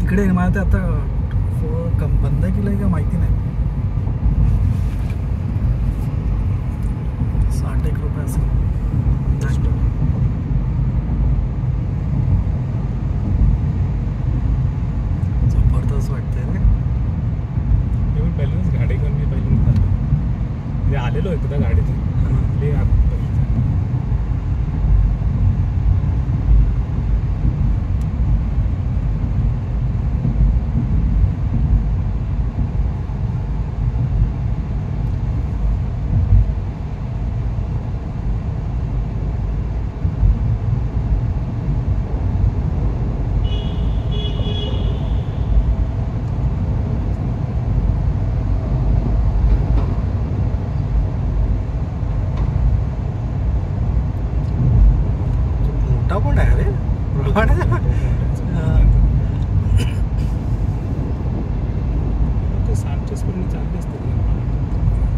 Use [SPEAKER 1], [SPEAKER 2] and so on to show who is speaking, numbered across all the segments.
[SPEAKER 1] तिकडे मला ते आता बंद केलंय का माहिती नाही. 60 रुपये असेल. जबरदस्त वाटतंय रे.
[SPEAKER 2] मी पहिल्यांदाच गाडी घेऊन मी पहिल्यांदा आलेलो एकदा गाडीतून.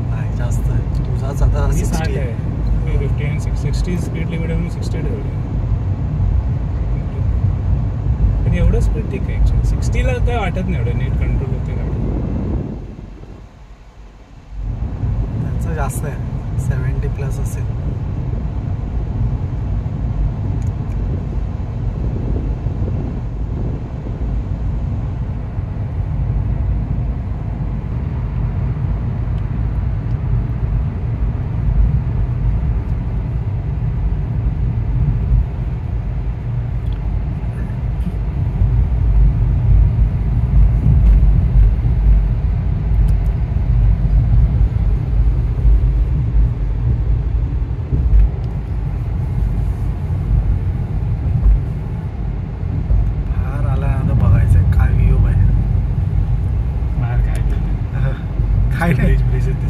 [SPEAKER 1] नाही जास्त आहे तुझाच आता 60 आहे.
[SPEAKER 2] 60 स्पीड लिमिट आहे. 60 पण एवढं स्पीड ठीक आहे ॲक्च्युली. 60ला काय वाटत नाही एवढं. नीट कंट्रोल होते गाडी.
[SPEAKER 1] त्यांचं जास्त आहे 70+ असेल.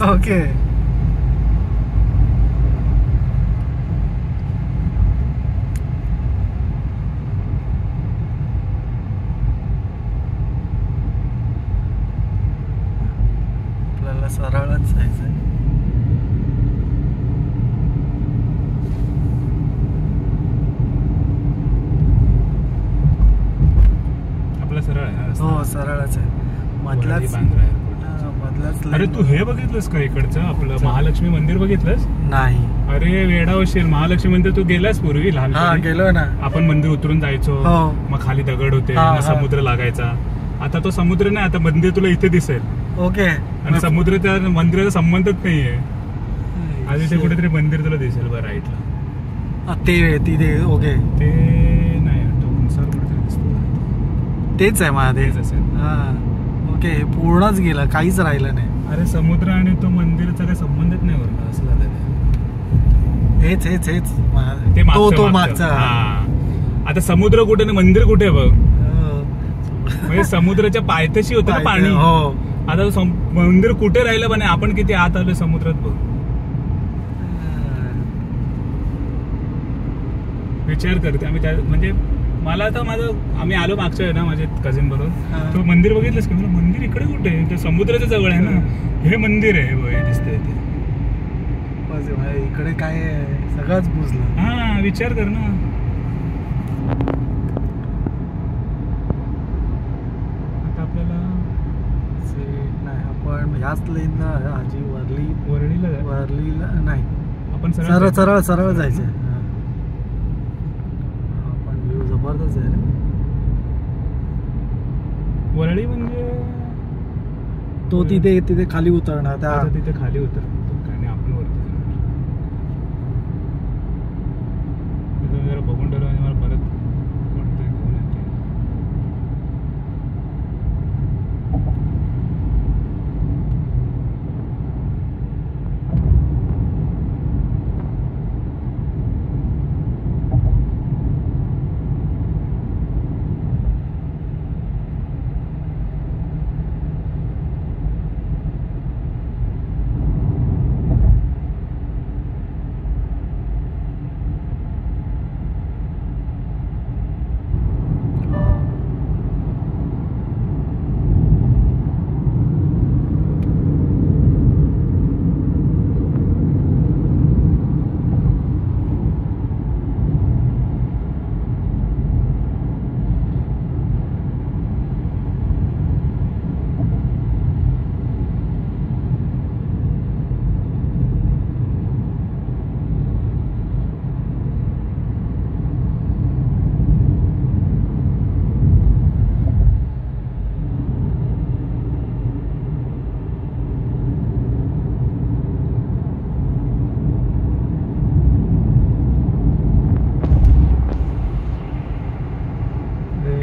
[SPEAKER 1] ओके आपल्याला सरळच जायचंय.
[SPEAKER 2] आपला सरळ आहे.
[SPEAKER 1] हो सरळच आहे. मधलाच.
[SPEAKER 2] अरे तू हे बघितलंस का इकडचं आपलं महालक्ष्मी मंदिर बघितलंस?
[SPEAKER 1] नाही.
[SPEAKER 2] अरे वेडा होशील. महालक्ष्मी मंदिर तू गेलास पूर्वी लहान?
[SPEAKER 1] गेलो ना.
[SPEAKER 2] आपण मंदिर उतरून जायचो. मग खाली दगड होते. समुद्र लागायचा. आता तो समुद्र नाही. आता मंदिर तुला इथे दिसेल.
[SPEAKER 1] ओके.
[SPEAKER 2] आणि समुद्र त्या मंदिराचा संबंधच नाहीये. आज इथे कुठेतरी मंदिर तुला दिसेल बरं राईटला.
[SPEAKER 1] ते तिथे ओके.
[SPEAKER 2] ते नाही सर कुठेतरी दिसतो.
[SPEAKER 1] तेच आहे माझं. तेच असेल. ओके पूर्णच गेलं. काहीच राहिलं नाही.
[SPEAKER 2] अरे समुद्र आणि तो मंदिरचा काही संबंधच नाही वरला. असं झालं
[SPEAKER 1] हेच हेच हेच
[SPEAKER 2] ते तो मागचा. आता समुद्र कुठे ना मंदिर कुठे बघ. म्हणजे समुद्राच्या पायथ्याशी होतं ना पाणी. आता मंदिर कुठे राहिलं पण आपण किती आत आलोय समुद्रात बघ. विचार करते आम्ही त्या म्हणजे मला तर आम्ही आलो मागच्या आहे ना माझे कझिन बरोबर. तो मंदिर बघितलंस की मला मंदिर इकडे कुठे आहे? ते समुद्राच्या जवळ आहे ना. हे मंदिर आहे दिसतंय ते.
[SPEAKER 1] इकडे काय सगळंच बुजलं.
[SPEAKER 2] हा विचार कर ना. आता आपल्याला
[SPEAKER 1] नाही आपण ह्याच लेन आजी वरलीला नाही.
[SPEAKER 2] आपण
[SPEAKER 1] सरळ सरळ सरळ जायचं. आपण व्ह्यू जबरदस्त आहे रे.
[SPEAKER 2] वरळी म्हणजे
[SPEAKER 1] तो तिथे खाली उतरणार.
[SPEAKER 2] तिथे खाली उतर.